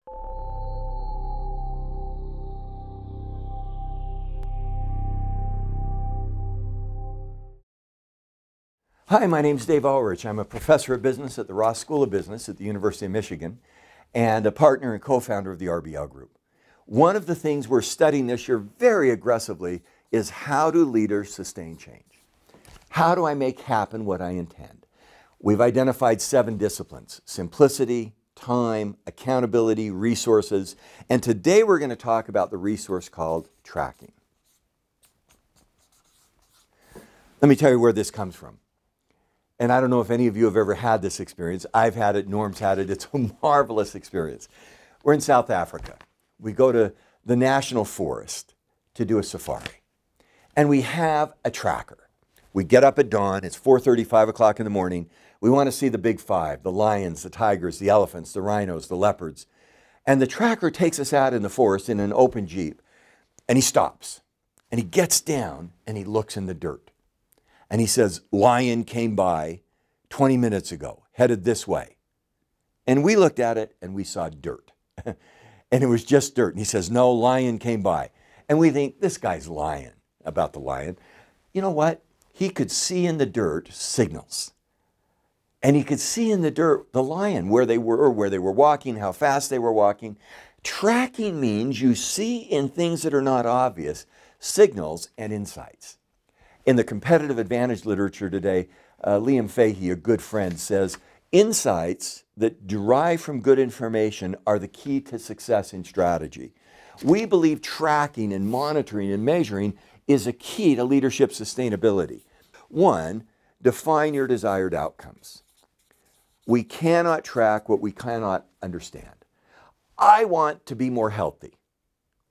Hi, my name is Dave Ulrich. I'm a professor of business at the Ross School of Business at the University of Michigan and a partner and co-founder of the RBL Group. One of the things we're studying this year very aggressively is how do leaders sustain change? How do I make happen what I intend? We've identified 7 disciplines: simplicity, time, accountability, resources, and today we're going to talk about the resource called tracking. Let me tell you where this comes from. And I don't know if any of you have ever had this experience. I've had it, Norm's had it. It's a marvelous experience. We're in South Africa. We go to the National Forest to do a safari. And we have a tracker. We get up at dawn. It's 4:30, 5 o'clock in the morning. We want to see the big 5, the lions, the tigers, the elephants, the rhinos, the leopards. And the tracker takes us out in the forest in an open Jeep. And he stops. And he gets down and he looks in the dirt. And he says, lion came by 20 minutes ago, headed this way. And we looked at it and we saw dirt. And it was just dirt. And he says, no, lion came by. And we think, this guy's lying about the lion. You know what? He could see in the dirt signals. And he could see in the dirt the lion, where they were walking, how fast they were walking. Tracking means you see in things that are not obvious signals and insights. In the competitive advantage literature today, Liam Fahey, a good friend, says, insights that derive from good information are the key to success in strategy. We believe tracking and monitoring and measuring is a key to leadership sustainability. 1, define your desired outcomes. We cannot track what we cannot understand. I want to be more healthy.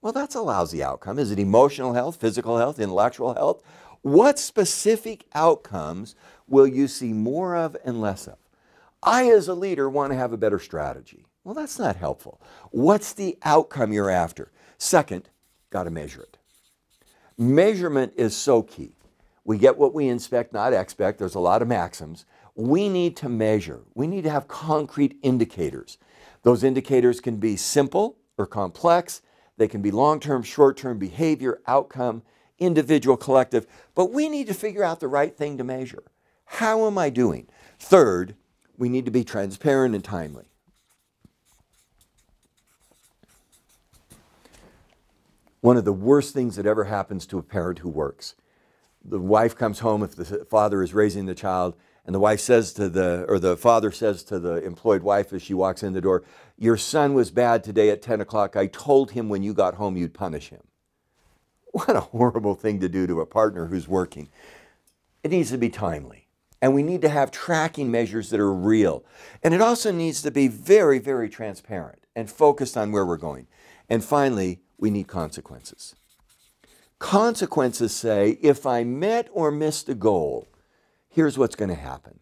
Well, that's a lousy outcome. Is it emotional health, physical health, intellectual health? What specific outcomes will you see more of and less of? I, as a leader, want to have a better strategy. Well, that's not helpful. What's the outcome you're after? Second, got to measure it. Measurement is so key. We get what we inspect, not expect. There's a lot of maxims. We need to measure. We need to have concrete indicators. Those indicators can be simple or complex. They can be long-term, short-term behavior, outcome, individual, collective, but we need to figure out the right thing to measure. How am I doing? Third, we need to be transparent and timely. One of the worst things that ever happens to a parent who works. The wife comes home if the father is raising the child, and the wife says to the father says to the employed wife as she walks in the door, your son was bad today at 10 o'clock. I told him when you got home you'd punish him. What a horrible thing to do to a partner who's working. It needs to be timely. And we need to have tracking measures that are real. And it also needs to be very, very transparent and focused on where we're going. And finally, we need consequences. Consequences say, if I met or missed a goal, here's what's going to happen.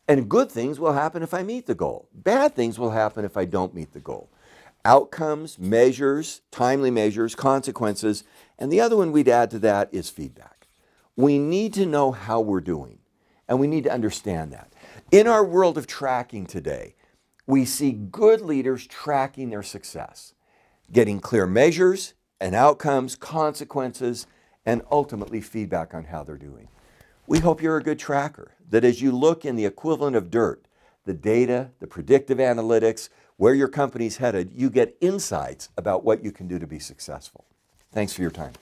And good things will happen if I meet the goal. Bad things will happen if I don't meet the goal. Outcomes, measures, timely measures, consequences, and the other one we'd add to that is feedback. We need to know how we're doing, and we need to understand that. In our world of tracking today, we see good leaders tracking their success, getting clear measures and outcomes, consequences, and ultimately feedback on how they're doing. We hope you're a good tracker, that as you look in the equivalent of dirt, the data, the predictive analytics, where your company's headed, you get insights about what you can do to be successful. Thanks for your time.